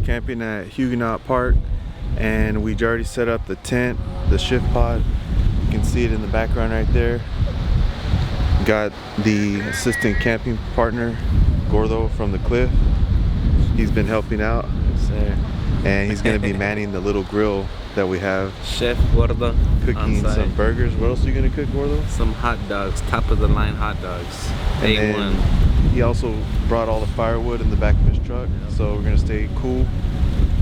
camping at Huguenot Park, and we already set up the tent, the shift pod. You can see it in the background right there. Got the assistant camping partner, Gordo from the cliff. He's been helping out. Yes, sir. And he's going to be manning the little grill that we have. Chef Gordo Cooking some burgers. What else are you going to cook, Gordo? Some hot dogs, top of the line hot dogs. A1. He also brought all the firewood in the back of his truck. Yep. So we're going to stay cool,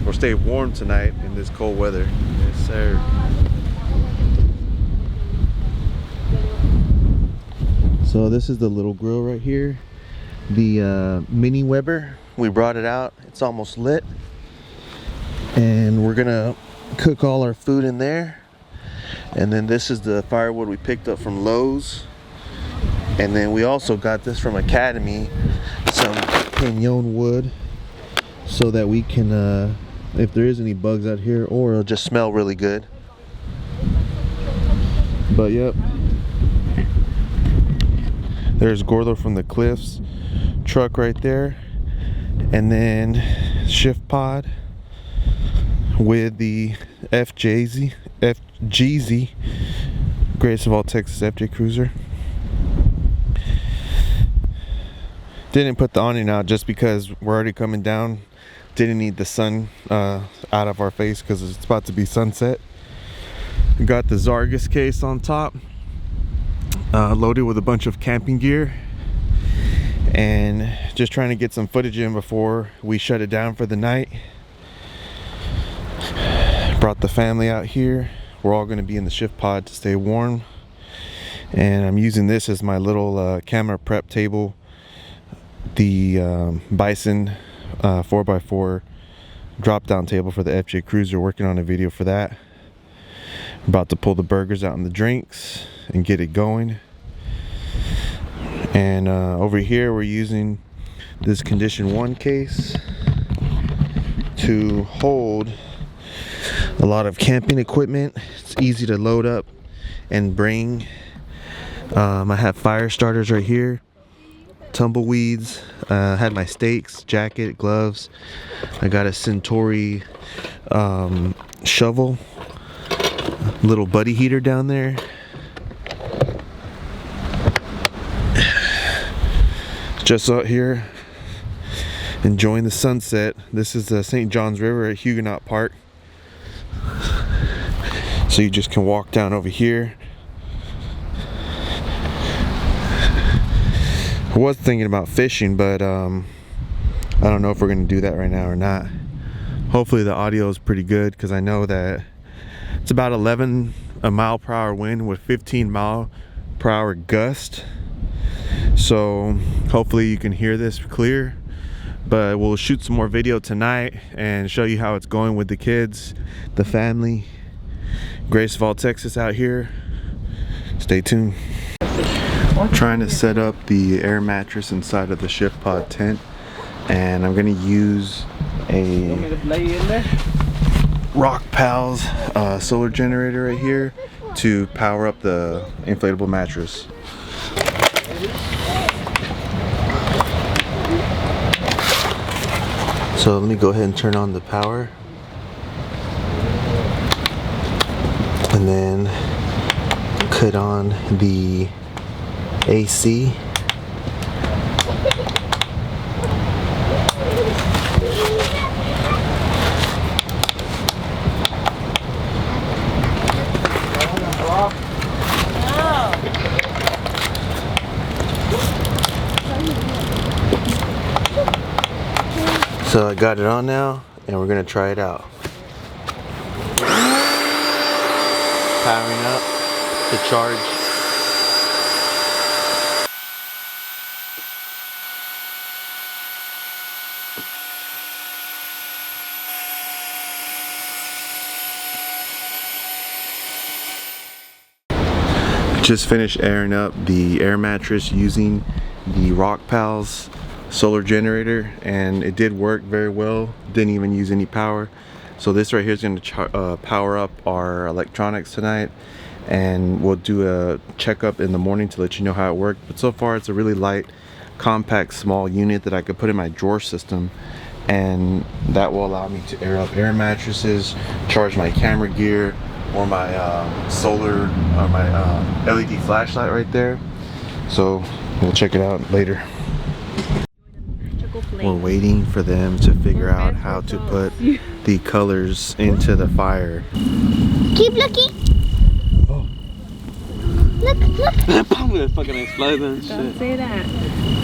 or stay warm tonight in this cold weather. Yes, sir. So this is the little grill right here. The mini Weber. We brought it out. It's almost lit. And we're gonna cook all our food in there. And then this is the firewood we picked up from Lowe's. And then we also got this from Academy, some pinon wood, so that we can, if there is any bugs out here, or it'll just smell really good. But yep, there's Gordo from the Cliffs truck right there, and then shift pod with the FGZ Greatest of All Texas FJ Cruiser. Didn't put the awning out just because we're already coming down. Didn't need the sun out of our face because it's about to be sunset. We got the Zargus case on top, loaded with a bunch of camping gear, and just trying to get some footage in before we shut it down for the night. Brought the family out here. We're all going to be in the shift pod to stay warm, and I'm using this as my little camera prep table, the Bison 4x4 drop down table for the FJ Cruiser. Working on a video for that. About to pull the burgers out and the drinks and get it going. And over here we're using this Condition 1 case to hold a lot of camping equipment. It's easy to load up and bring. I have fire starters right here, tumbleweeds, had my stakes, jacket, gloves. I got a Centauri shovel, little buddy heater down there. Just out here enjoying the sunset. This is the St. John's River at Huguenot Park. So you just can walk down over here. I was thinking about fishing, but I don't know if we're going to do that right now or not. Hopefully the audio is pretty good, because I know that it's about 11 mile per hour wind with 15 mile per hour gust. So hopefully you can hear this clear. But we'll shoot some more video tonight and show you how it's going with the kids, the family. Greatest of All Texas out here. Stay tuned. Trying to set up the air mattress inside of the shift pod tent, and I'm going to use a Rock Pals solar generator right here to power up the inflatable mattress. So let me go ahead and turn on the power, and then cut on the AC. So I got it on now, and we're gonna try it out. Powering up to charge. Just finished airing up the air mattress using the Rock Pals solar generator, and it did work very well. Didn't even use any power. So this right here is going to power up our electronics tonight, and we'll do a checkup in the morning to let you know how it worked. But so far it's a really light, compact, small unit that I could put in my drawer system and that will allow me to air up air mattresses, charge my camera gear, or my solar or my LED flashlight right there. So we'll check it out later. We're waiting for them to figure out how to put the colors into the fire. Keep looking. Oh. Look, look. I'm gonna fucking explode and shit. Don't say that.